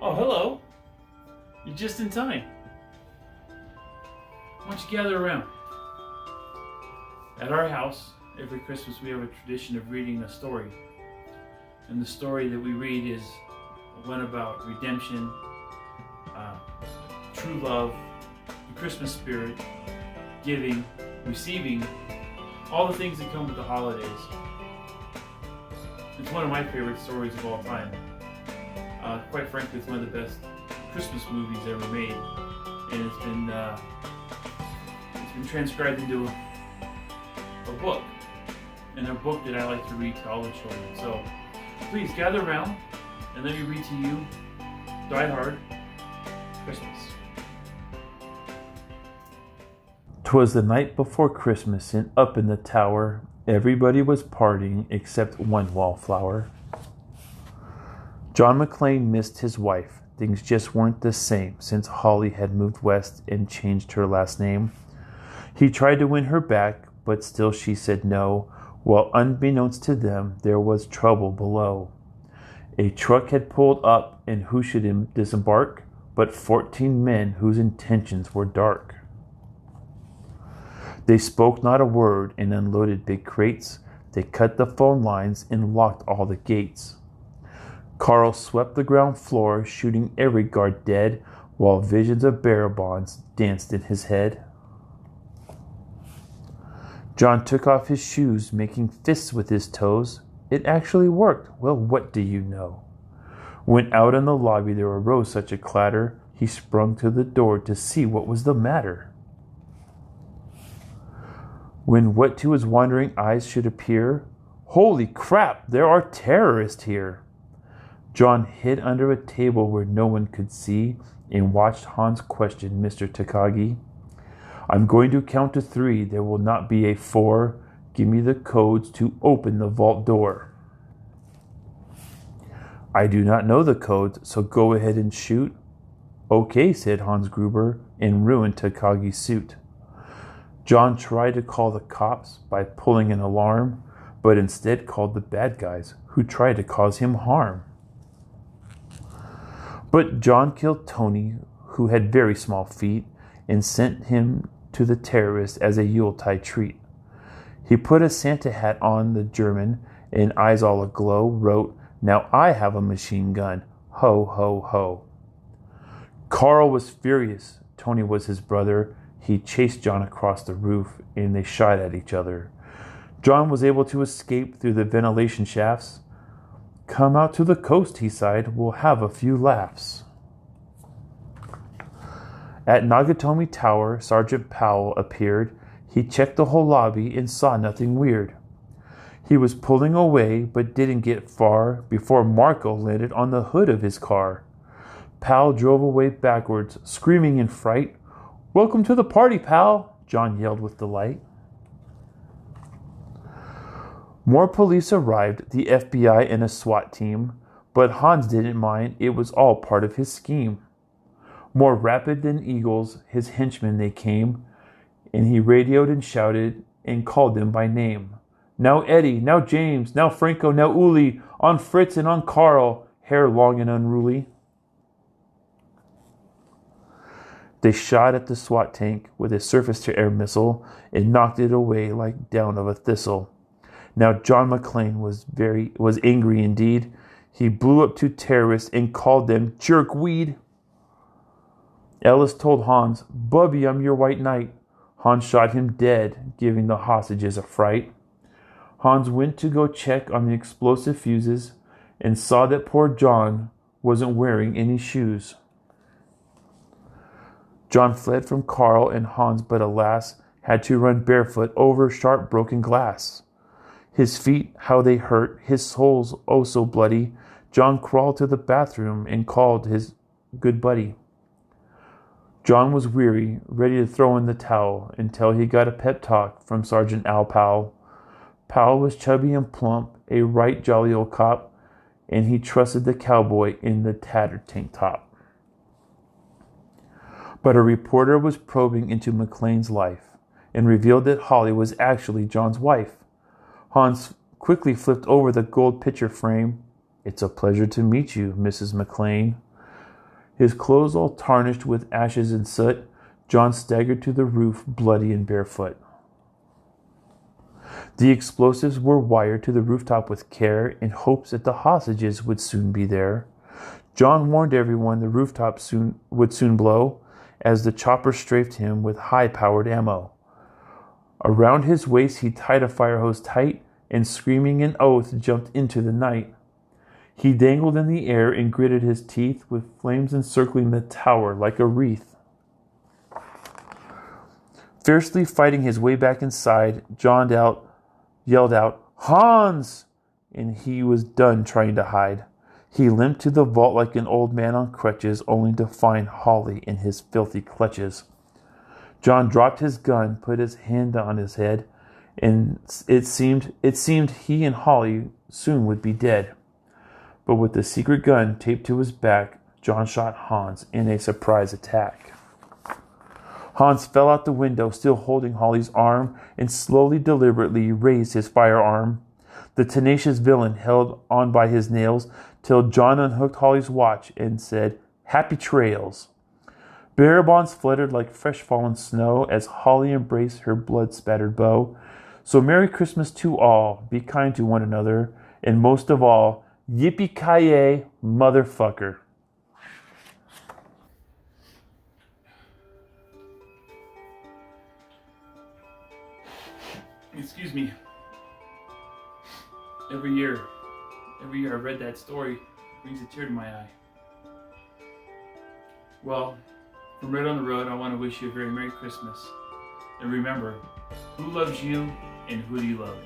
Oh, hello. You're just in time. Why don't you gather around? At our house, every Christmas we have a tradition of reading a story. And the story that we read is one about redemption, true love, the Christmas spirit, giving, receiving, all the things that come with the holidays. It's one of my favorite stories of all time. Quite frankly, it's one of the best Christmas movies ever made, and it's been transcribed into a book, and a book that I like to read to all the children. So please gather around and let me read to you Die Hard Christmas. 'Twas the night before Christmas, and up in the tower everybody was partying except one wallflower. John McClane missed his wife. Things just weren't the same since Holly had moved west and changed her last name. He tried to win her back, but still she said no, while unbeknownst to them there was trouble below. A truck had pulled up, and who should disembark but 14 men whose intentions were dark. They spoke not a word and unloaded big crates. They cut the phone lines and locked all the gates. Carl swept the ground floor, shooting every guard dead, while visions of bearer bonds danced in his head. John took off his shoes, making fists with his toes. It actually worked. Well, what do you know? When out in the lobby there arose such a clatter, he sprung to the door to see what was the matter. When what to his wondering eyes should appear, holy crap, there are terrorists here! John hid under a table where no one could see and watched Hans question Mr. Takagi. I'm going to count to 3. There will not be a 4. Give me the codes to open the vault door. I do not know the codes, so go ahead and shoot. Okay, said Hans Gruber, and ruined Takagi's suit. John tried to call the cops by pulling an alarm, but instead called the bad guys who tried to cause him harm. But John killed Tony, who had very small feet, and sent him to the terrorists as a Yuletide treat. He put a Santa hat on the German, and eyes all aglow, wrote, Now I have a machine gun. Ho, ho, ho. Carl was furious. Tony was his brother. He chased John across the roof, and they shot at each other. John was able to escape through the ventilation shafts. Come out to the coast, he sighed. We'll have a few laughs. At Nagatomi Tower, Sergeant Powell appeared. He checked the whole lobby and saw nothing weird. He was pulling away, but didn't get far before Marco landed on the hood of his car. Powell drove away backwards, screaming in fright. Welcome to the party, pal, John yelled with delight. More police arrived, the FBI and a SWAT team, but Hans didn't mind. It was all part of his scheme. More rapid than eagles, his henchmen they came, and he radioed and shouted and called them by name. Now Eddie, now James, now Franco, now Uli, on Fritz and on Carl, hair long and unruly. They shot at the SWAT tank with a surface-to-air missile and knocked it away like down of a thistle. Now John McClane was angry indeed. He blew up 2 terrorists and called them jerkweed. Ellis told Hans, Bubby, I'm your white knight. Hans shot him dead, giving the hostages a fright. Hans went to go check on the explosive fuses and saw that poor John wasn't wearing any shoes. John fled from Carl and Hans, but alas, had to run barefoot over sharp broken glass. His feet, how they hurt, his soles oh so bloody. John crawled to the bathroom and called his good buddy. John was weary, ready to throw in the towel, until he got a pep talk from Sergeant Al Powell. Powell was chubby and plump, a right jolly old cop, and he trusted the cowboy in the tattered tank top. But a reporter was probing into McClane's life and revealed that Holly was actually John's wife. Hans quickly flipped over the gold picture frame. It's a pleasure to meet you, Mrs. McClane. His clothes all tarnished with ashes and soot, John staggered to the roof, bloody and barefoot. The explosives were wired to the rooftop with care in hopes that the hostages would soon be there. John warned everyone the rooftop would soon blow as the chopper strafed him with high-powered ammo. Around his waist he tied a fire hose tight and, screaming an oath, jumped into the night. He dangled in the air and gritted his teeth with flames encircling the tower like a wreath. Fiercely fighting his way back inside, John yelled out, "Hans!" and he was done trying to hide. He limped to the vault like an old man on crutches, only to find Holly in his filthy clutches. John dropped his gun, put his hand on his head, and it seemed he and Holly soon would be dead. But with the secret gun taped to his back, John shot Hans in a surprise attack. Hans fell out the window, still holding Holly's arm, and slowly, deliberately raised his firearm. The tenacious villain held on by his nails till John unhooked Holly's watch and said, "Happy trails." Bearer bonds fluttered like fresh fallen snow as Holly embraced her blood-spattered beau. So Merry Christmas to all, be kind to one another, and most of all, yippee-ki-yay, motherfucker. Excuse me. Every year I read that story, it brings a tear to my eye. Well, from Red on the Road, I want to wish you a very Merry Christmas. And remember, who loves you and who do you love?